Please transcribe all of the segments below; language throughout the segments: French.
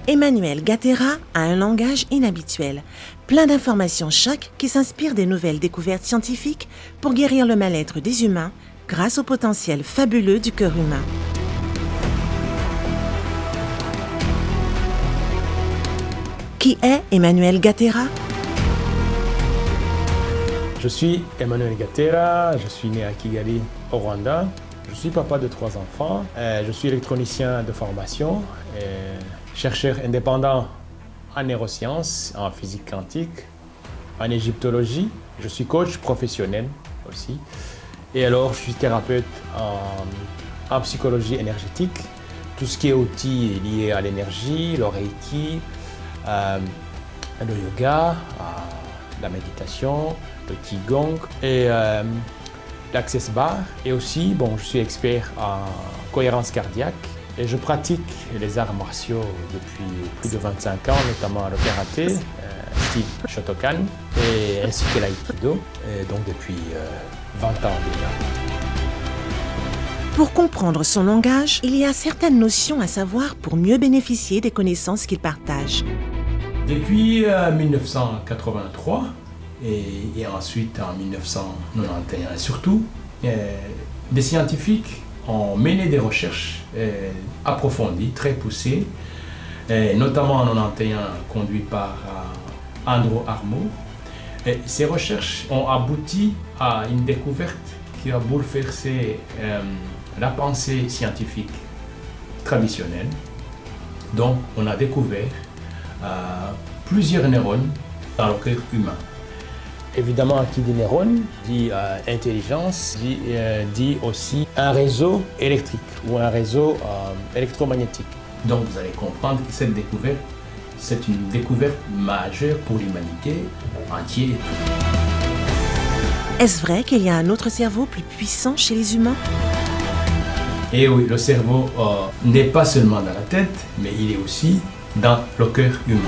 Emmanuel Gattera a un langage inhabituel, plein d'informations chocs qui s'inspirent des nouvelles découvertes scientifiques pour guérir le mal-être des humains grâce au potentiel fabuleux du cœur humain. Qui est Emmanuel Gattera? Je suis Emmanuel Gattera, je suis né à Kigali, au Rwanda. Je suis papa de 3 enfants. Je suis électronicien de formation, chercheur indépendant en neurosciences, en physique quantique, en égyptologie. Je suis coach professionnel aussi. Et alors, je suis thérapeute en psychologie énergétique. Tout ce qui est outils liés à l'énergie, le Reiki, le yoga, la méditation, le Qigong et l'Access Bar. Et aussi, je suis expert en cohérence cardiaque et je pratique les arts martiaux depuis plus de 25 ans, notamment le karaté, style Shotokan, ainsi que l'aïkido, donc depuis 20 ans déjà. Pour comprendre son langage, il y a certaines notions à savoir pour mieux bénéficier des connaissances qu'il partage. Depuis 1983 et ensuite en 1991 et surtout, des scientifiques ont mené des recherches approfondies, très poussées, notamment en 1991 conduites par Andrew Armour. Et ces recherches ont abouti à une découverte qui a bouleversé la pensée scientifique traditionnelle. Donc, on a découvert plusieurs neurones dans le cœur humain. Évidemment, qui dit neurone dit intelligence, dit aussi un réseau électrique ou un réseau électromagnétique. Donc, vous allez comprendre que cette découverte, c'est une découverte majeure pour l'humanité entière. Est-ce vrai qu'il y a un autre cerveau plus puissant chez les humains? Et oui, le cerveau n'est pas seulement dans la tête, mais il est aussi dans le cœur humain.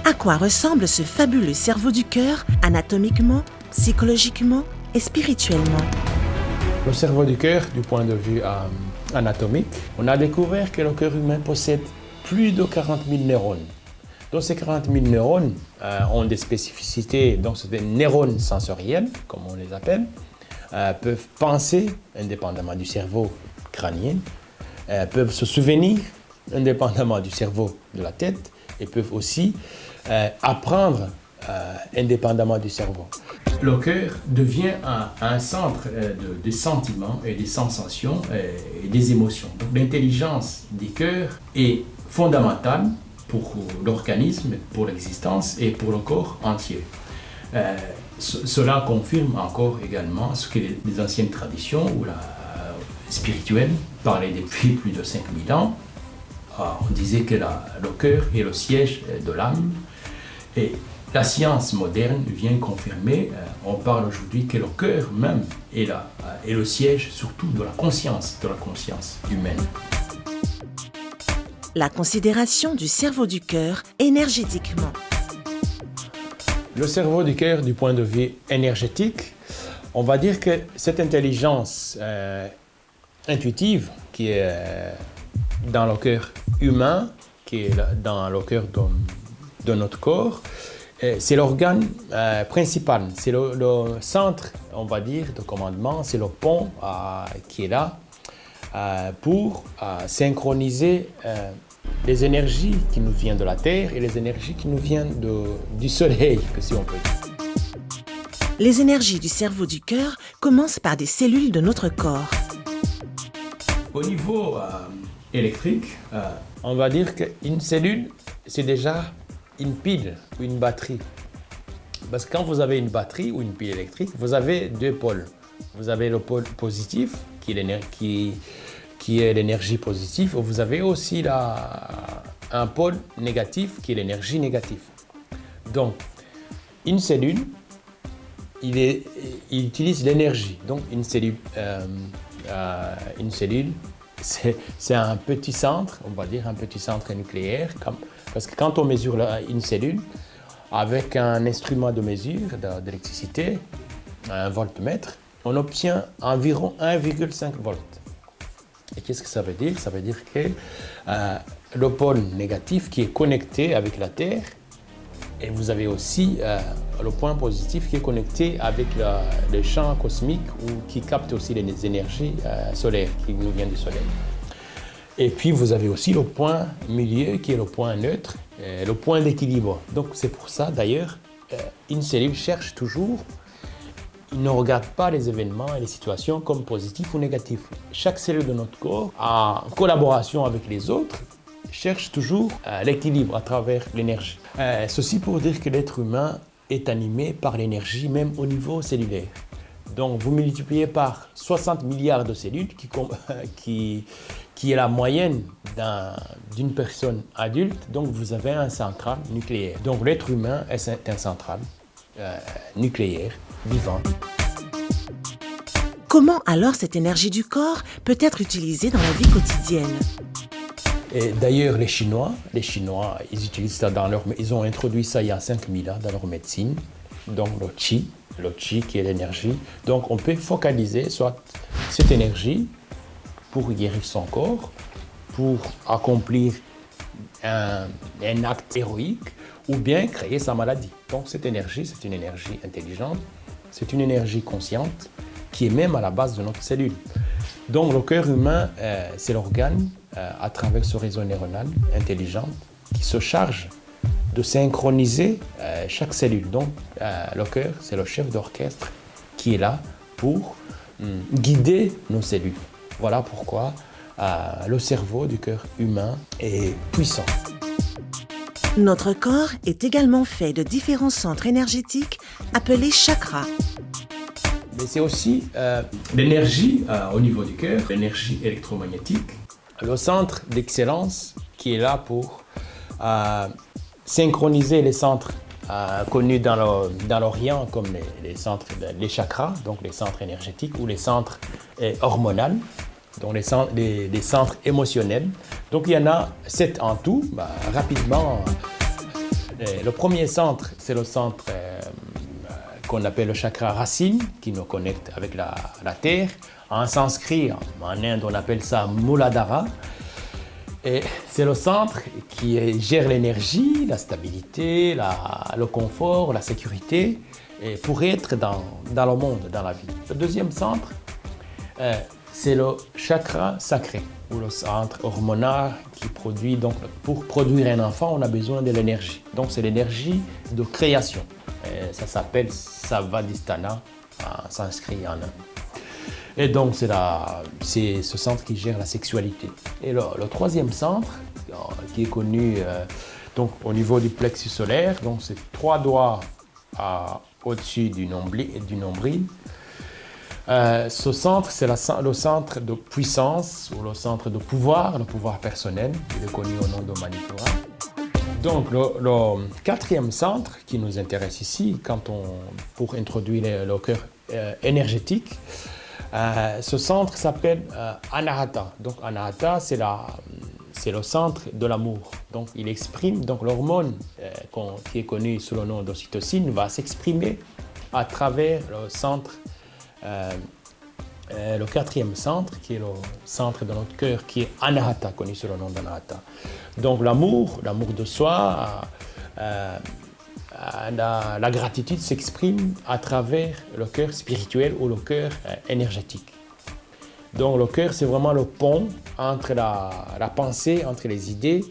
À quoi ressemble ce fabuleux cerveau du cœur, anatomiquement, psychologiquement et spirituellement? Le cerveau du cœur, du point de vue anatomique, on a découvert que le cœur humain possède plus de 40 000 neurones. Donc ces 40 000 neurones ont des spécificités, donc c'est des neurones sensoriels, comme on les appelle, peuvent penser indépendamment du cerveau crânien, peuvent se souvenir indépendamment du cerveau de la tête et peuvent aussi apprendre indépendamment du cerveau. Le cœur devient un centre des sentiments et des sensations et des émotions. Donc l'intelligence du cœur est fondamentale pour l'organisme, pour l'existence et pour le corps entier. Cela confirme encore également ce que les anciennes traditions ou la spirituelle parlaient depuis plus de 5000 ans. On disait que le cœur est le siège de l'âme et la science moderne vient confirmer, on parle aujourd'hui que le cœur même est le siège surtout de la conscience humaine. La considération du cerveau du cœur énergétiquement. Le cerveau du cœur, du point de vue énergétique, on va dire que cette intelligence intuitive qui est dans le cœur humain, qui est dans le cœur de notre corps, c'est l'organe principal, c'est le centre, on va dire, de commandement, c'est le pont qui est là pour synchroniser les énergies qui nous viennent de la Terre et les énergies qui nous viennent du Soleil, si on peut dire. Les énergies du cerveau du cœur commencent par des cellules de notre corps. Au niveau électrique, on va dire qu'une cellule, c'est déjà une pile ou une batterie. Parce que quand vous avez une batterie ou une pile électrique, vous avez 2 pôles. Vous avez le pôle positif, qui est l'énergie positive, et vous avez aussi un pôle négatif, qui est l'énergie négative. Donc, une cellule, il utilise l'énergie. Donc, une cellule, c'est un petit centre, on va dire un petit centre nucléaire, parce que quand on mesure une cellule, avec un instrument de mesure d'électricité, un voltmètre, on obtient environ 1,5 volts. Et qu'est-ce que ça veut dire? Ça veut dire que le pôle négatif qui est connecté avec la Terre. Et vous avez aussi le point positif qui est connecté avec les champs cosmiques ou qui capte aussi les énergies solaires qui nous viennent du Soleil. Et puis vous avez aussi le point milieu qui est le point neutre, le point d'équilibre. Donc c'est pour ça d'ailleurs, une cellule cherche toujours, il ne regarde pas les événements et les situations comme positifs ou négatifs. Chaque cellule de notre corps, en collaboration avec les autres, cherche toujours l'équilibre à travers l'énergie. Ceci pour dire que l'être humain est animé par l'énergie même au niveau cellulaire. Donc vous multipliez par 60 milliards de cellules qui est la moyenne d'une personne adulte, donc vous avez un central nucléaire. Donc l'être humain est un central nucléaire vivant. Comment alors cette énergie du corps peut être utilisée dans la vie quotidienne? Et d'ailleurs, les Chinois, ils utilisent ça ils ont introduit ça il y a 5000 ans dans leur médecine. Donc le qi qui est l'énergie. Donc on peut focaliser soit cette énergie pour guérir son corps, pour accomplir un acte héroïque ou bien créer sa maladie. Donc cette énergie, c'est une énergie intelligente, c'est une énergie consciente qui est même à la base de notre cellule. Donc le cœur humain, c'est l'organe à travers ce réseau neuronal intelligent qui se charge de synchroniser chaque cellule. Donc le cœur, c'est le chef d'orchestre qui est là pour guider nos cellules. Voilà pourquoi le cerveau du cœur humain est puissant. Notre corps est également fait de différents centres énergétiques appelés chakras. Mais c'est aussi l'énergie au niveau du cœur, l'énergie électromagnétique, le centre d'excellence qui est là pour synchroniser les centres connus dans l'Orient comme les chakras, donc les centres énergétiques ou les centres hormonaux, donc les centres émotionnels. Donc il y en a 7 en tout. Rapidement, le premier centre, c'est le centre qu'on appelle le chakra racine, qui nous connecte avec la terre. En sanskrit, en Inde, on appelle ça Muladhara. Et c'est le centre qui gère l'énergie, la stabilité, le confort, la sécurité, et pour être dans le monde, dans la vie. Le deuxième centre, c'est le chakra sacré, ou le centre hormonal qui produit, donc pour produire un enfant, on a besoin de l'énergie. Donc c'est l'énergie de création. Et ça s'appelle Savadhisthana en sanskrit en Inde. Et donc c'est ce centre qui gère la sexualité. Et le troisième centre, qui est connu donc, au niveau du plexus solaire, donc c'est 3 doigts au-dessus du nombril. Ce centre, c'est le centre de puissance ou le centre de pouvoir, le pouvoir personnel. Il est connu au nom de Manipura. Donc le quatrième centre qui nous intéresse ici, pour introduire le cœur énergétique, ce centre s'appelle Anahata. Donc Anahata, c'est le centre de l'amour. Donc il exprime, donc l'hormone qui est connue sous le nom d'ocytocine va s'exprimer à travers le centre, le quatrième centre, qui est le centre de notre cœur, qui est Anahata, connu sous le nom d'Anahata. Donc l'amour de soi, la gratitude s'exprime à travers le cœur spirituel ou le cœur énergétique. Donc le cœur, c'est vraiment le pont entre la pensée, entre les idées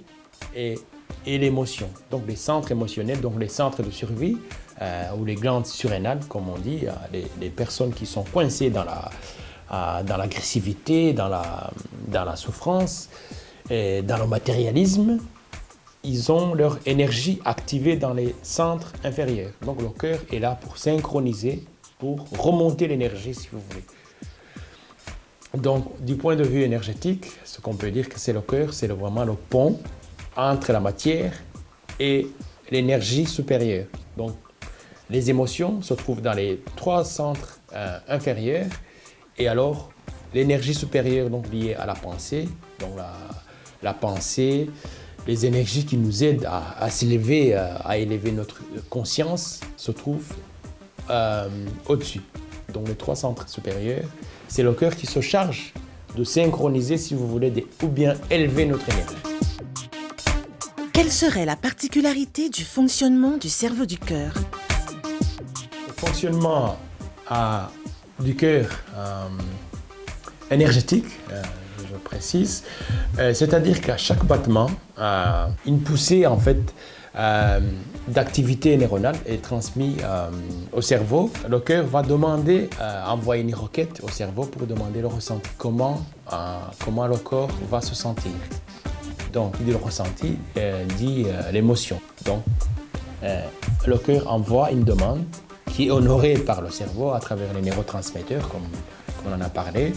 et l'émotion. Donc les centres émotionnels, donc les centres de survie, ou les glandes surrénales, comme on dit, les personnes qui sont coincées dans l'agressivité, dans la souffrance, et dans le matérialisme, ils ont leur énergie activée dans les centres inférieurs. Donc le cœur est là pour synchroniser, pour remonter l'énergie, si vous voulez. Donc du point de vue énergétique, ce qu'on peut dire que c'est le cœur, c'est vraiment le pont entre la matière et l'énergie supérieure. Donc les émotions se trouvent dans les 3 centres inférieurs, et alors l'énergie supérieure, donc liée à la pensée, donc la pensée, les énergies qui nous aident à s'élever, à élever notre conscience, se trouvent au-dessus. Donc les 3 centres supérieurs, c'est le cœur qui se charge de synchroniser, si vous voulez, ou bien élever notre énergie. Quelle serait la particularité du fonctionnement du cerveau du cœur? Le fonctionnement du cœur énergétique, je précise, c'est-à-dire qu'à chaque battement, une poussée en fait d'activité neuronale est transmise au cerveau. Le cœur va demander, envoyer une requête au cerveau pour demander le ressenti. Comment le corps va se sentir. Donc, il dit le ressenti, dit l'émotion. Donc, le cœur envoie une demande qui est honorée par le cerveau à travers les neurotransmetteurs, comme on en a parlé.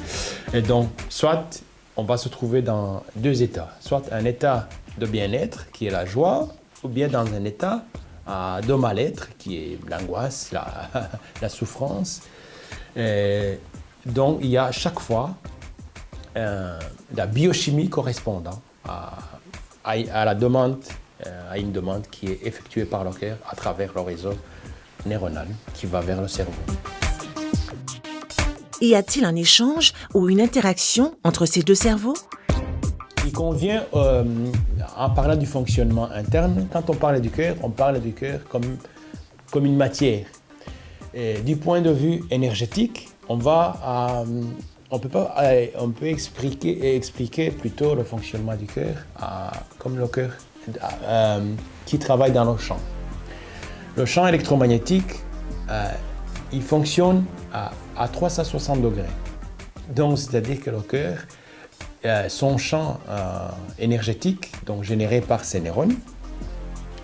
Et donc, soit on va se trouver dans deux états. Soit un état de bien-être, qui est la joie, ou bien dans un état de mal-être, qui est l'angoisse, la souffrance. Et donc, il y a chaque fois la biochimie correspondant à la demande, à une demande qui est effectuée par le cœur à travers le réseau neuronal qui va vers le cerveau. Y a-t-il un échange ou une interaction entre ces deux cerveaux? Il convient, en parlant du fonctionnement interne, quand on parle du cœur, on parle du cœur comme une matière. Et du point de vue énergétique, on peut expliquer plutôt le fonctionnement du cœur comme le cœur qui travaille dans le champ. Le champ électromagnétique, il fonctionne à 360 degrés. Donc, c'est-à-dire que le cœur, son champ énergétique, donc généré par ses neurones,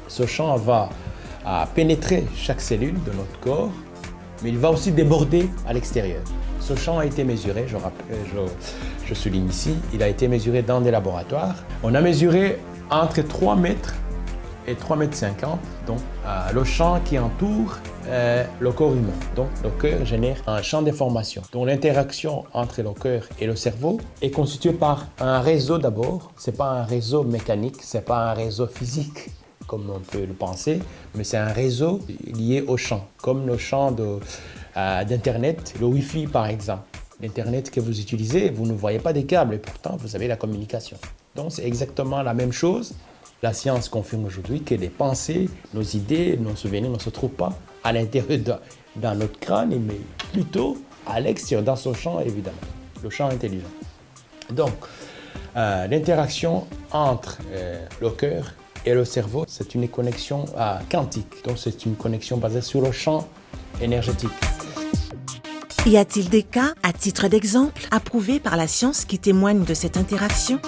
ce champ va pénétrer chaque cellule de notre corps, mais il va aussi déborder à l'extérieur. Ce champ a été mesuré, je souligne ici, il a été mesuré dans des laboratoires. On a mesuré entre 3 mètres et 3,50 mètres, donc le champ qui entoure le corps humain. Donc le cœur génère un champ d'information. Donc l'interaction entre le cœur et le cerveau est constituée par un réseau d'abord. Ce n'est pas un réseau mécanique, ce n'est pas un réseau physique comme on peut le penser, mais c'est un réseau lié au champ, comme le champ d'Internet, le Wi-Fi par exemple. L'Internet que vous utilisez, vous ne voyez pas des câbles et pourtant vous avez la communication. Donc c'est exactement la même chose. La science confirme aujourd'hui que les pensées, nos idées, nos souvenirs ne se trouvent pas à l'intérieur dans notre crâne, mais plutôt à l'extérieur, dans ce champ évidemment, le champ intelligent. Donc, l'interaction entre le cœur et le cerveau, c'est une connexion quantique. Donc, c'est une connexion basée sur le champ énergétique. Y a-t-il des cas, à titre d'exemple, approuvés par la science qui témoignent de cette interaction?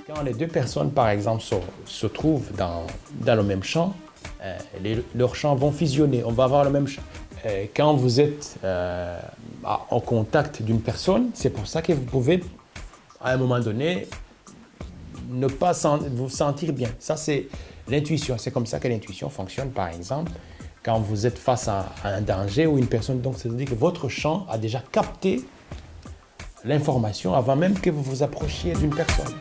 Quand les deux personnes, par exemple, se trouvent dans le même champ, leurs champs vont fusionner, on va avoir le même champ. Quand vous êtes en contact d'une personne, c'est pour ça que vous pouvez, à un moment donné, ne pas vous sentir bien. Ça, c'est l'intuition. C'est comme ça que l'intuition fonctionne, par exemple, quand vous êtes face à un danger ou une personne. Donc, c'est-à-dire que votre champ a déjà capté l'information avant même que vous vous approchiez d'une personne.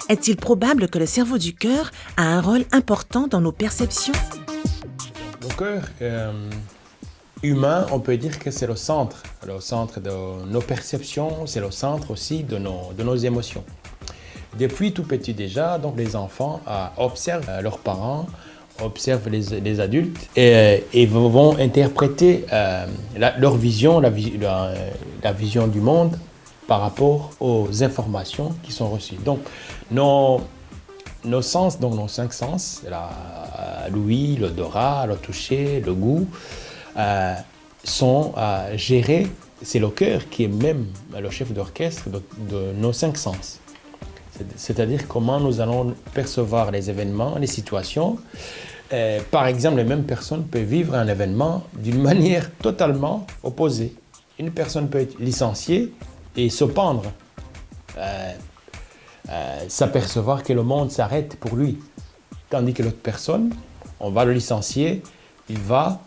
Est-il probable que le cerveau du cœur a un rôle important dans nos perceptions? Le cœur humain, on peut dire que c'est le centre de nos perceptions, c'est le centre aussi de nos émotions. Depuis tout petit déjà, donc les enfants observent leurs parents, observent les adultes et vont interpréter leur vision, la vision du monde par rapport aux informations qui sont reçues. Donc, nos sens, donc nos 5 sens, l'ouïe, l'odorat, le toucher, le goût, sont gérés. C'est le cœur qui est même le chef d'orchestre de nos 5 sens. C'est-à-dire comment nous allons percevoir les événements, les situations. Par exemple, les mêmes personnes peuvent vivre un événement d'une manière totalement opposée. Une personne peut être licenciée et se pendre, s'apercevoir que le monde s'arrête pour lui. Tandis que l'autre personne, on va le licencier, il va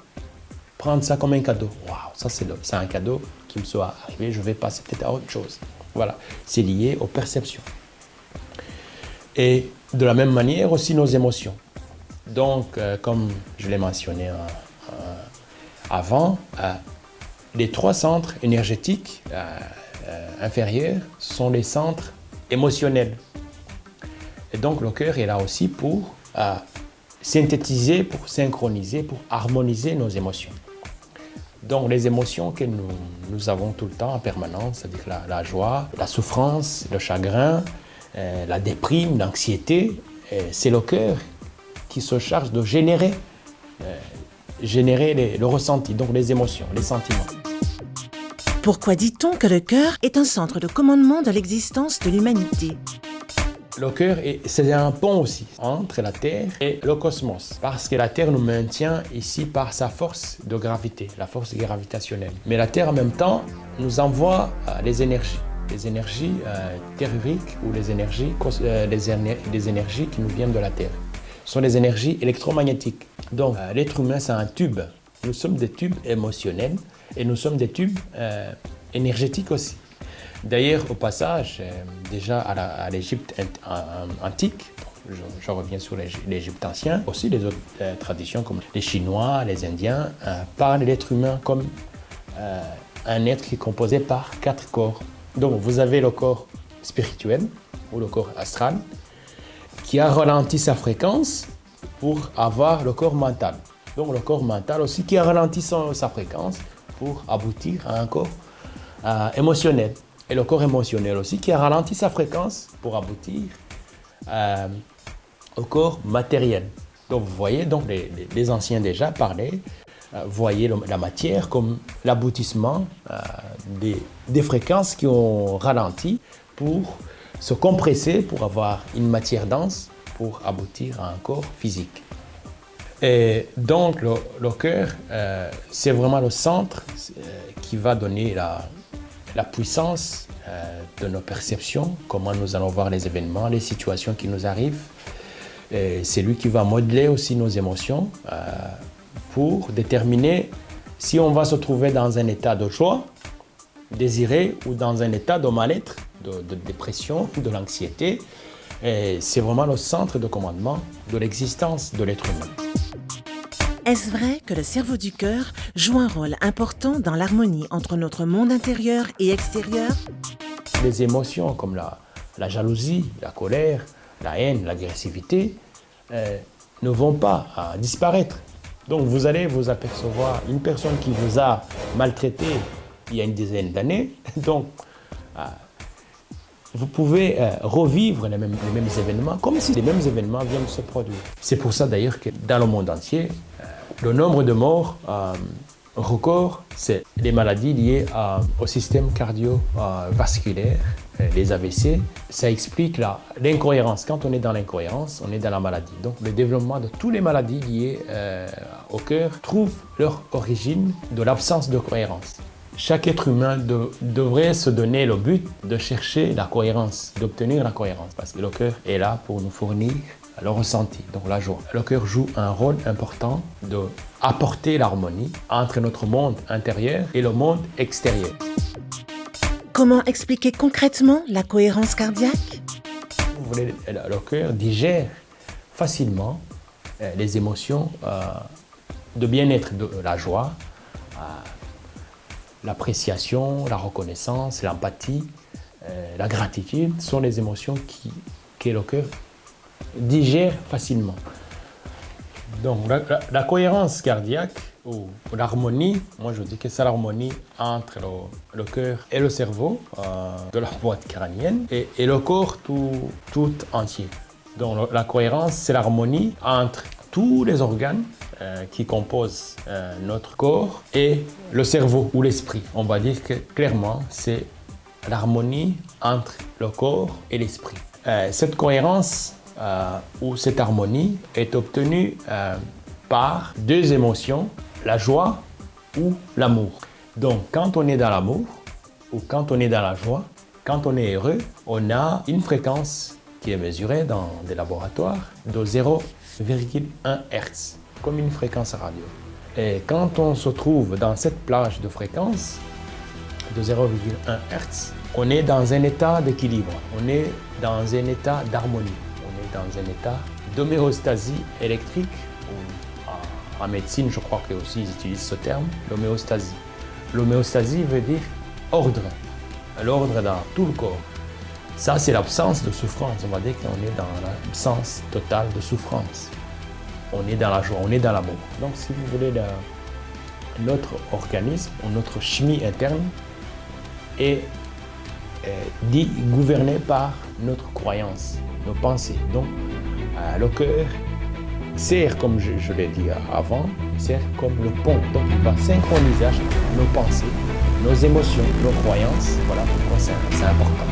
prendre ça comme un cadeau. Waouh, ça c'est un cadeau qui me soit arrivé, je vais passer peut-être à autre chose. Voilà, c'est lié aux perceptions. Et de la même manière aussi nos émotions. Donc, comme je l'ai mentionné avant, les 3 centres énergétiques inférieurs sont les centres émotionnels. Et donc le cœur est là aussi pour synthétiser, pour synchroniser, pour harmoniser nos émotions. Donc les émotions que nous avons tout le temps en permanence, c'est-à-dire la joie, la souffrance, le chagrin, la déprime, l'anxiété, c'est le cœur qui se charge de générer le ressenti, donc les émotions, les sentiments. Pourquoi dit-on que le cœur est un centre de commandement de l'existence de l'humanité? Le cœur, c'est un pont aussi entre la Terre et le cosmos. Parce que la Terre nous maintient ici par sa force de gravité, la force gravitationnelle. Mais la Terre, en même temps, nous envoie les énergies telluriques ou les énergies qui nous viennent de la Terre. Ce sont les énergies électromagnétiques. Donc, l'être humain, c'est un tube. Nous sommes des tubes émotionnels et nous sommes des tubes énergétiques aussi. D'ailleurs, au passage, déjà à l'Égypte antique, je reviens sur l'Égypte ancien, aussi les autres traditions comme les Chinois, les Indiens, parlent de l'être humain comme un être qui est composé par 4 corps. Donc vous avez le corps spirituel ou le corps astral qui a ralenti sa fréquence pour avoir le corps mental. Donc le corps mental aussi qui a ralenti sa fréquence pour aboutir à un corps émotionnel. Et le corps émotionnel aussi qui a ralenti sa fréquence pour aboutir au corps matériel. Donc vous voyez, donc les anciens déjà parlaient, voyaient la matière comme l'aboutissement des fréquences qui ont ralenti pour se compresser, pour avoir une matière dense, pour aboutir à un corps physique. Et donc le cœur, c'est vraiment le centre qui va donner la puissance de nos perceptions, comment nous allons voir les événements, les situations qui nous arrivent. C'est lui qui va modeler aussi nos émotions pour déterminer si on va se trouver dans un état de joie désiré ou dans un état de mal-être, de dépression, de l'anxiété. C'est vraiment le centre de commandement de l'existence de l'être humain. Est-ce vrai que le cerveau du cœur joue un rôle important dans l'harmonie entre notre monde intérieur et extérieur? Les émotions comme la jalousie, la colère, la haine, l'agressivité ne vont pas disparaître. Donc vous allez vous apercevoir une personne qui vous a maltraité il y a une dizaine d'années, donc vous pouvez revivre les mêmes événements comme si les mêmes événements viennent de se produire. C'est pour ça d'ailleurs que dans le monde entier, le nombre de morts record, c'est les maladies liées au système cardiovasculaire, les AVC. Ça explique l'incohérence. Quand on est dans l'incohérence, on est dans la maladie. Donc le développement de toutes les maladies liées au cœur trouve leur origine de l'absence de cohérence. Chaque être humain devrait se donner le but de chercher la cohérence, d'obtenir la cohérence, parce que le cœur est là pour nous fournir le ressenti, donc la joie. Le cœur joue un rôle important d'apporter l'harmonie entre notre monde intérieur et le monde extérieur. Comment expliquer concrètement la cohérence cardiaque? Vous voulez, le cœur digère facilement les émotions de bien-être, de la joie, l'appréciation, la reconnaissance, l'empathie, la gratitude sont les émotions que le cœur digère facilement. Donc la cohérence cardiaque ou l'harmonie, moi je dis que c'est l'harmonie entre le cœur et le cerveau de la boîte crânienne et le corps tout entier. Donc la cohérence, c'est l'harmonie entre tous les organes qui composent notre corps et le cerveau ou l'esprit. On va dire que clairement, c'est l'harmonie entre le corps et l'esprit. Cette cohérence ou cette harmonie est obtenue par 2 émotions, la joie ou l'amour. Donc quand on est dans l'amour ou quand on est dans la joie, quand on est heureux, on a une fréquence qui est mesurée dans des laboratoires de 0,1 Hz, comme une fréquence radio. Et quand on se trouve dans cette plage de fréquence de 0,1 Hz, on est dans un état d'équilibre, on est dans un état d'harmonie, on est dans un état d'homéostasie électrique, ou en médecine, je crois qu'ils utilisent ce terme, l'homéostasie. L'homéostasie veut dire ordre, l'ordre dans tout le corps. Ça, c'est l'absence de souffrance. On va dire qu'on est dans l'absence totale de souffrance. On est dans la joie, on est dans l'amour. Donc, si vous voulez, notre organisme, notre chimie interne est dit gouverné par notre croyance, nos pensées. Donc, le cœur sert, comme je l'ai dit avant, sert comme le pont. Donc, il va synchroniser nos pensées, nos émotions, nos croyances. Voilà pourquoi c'est important.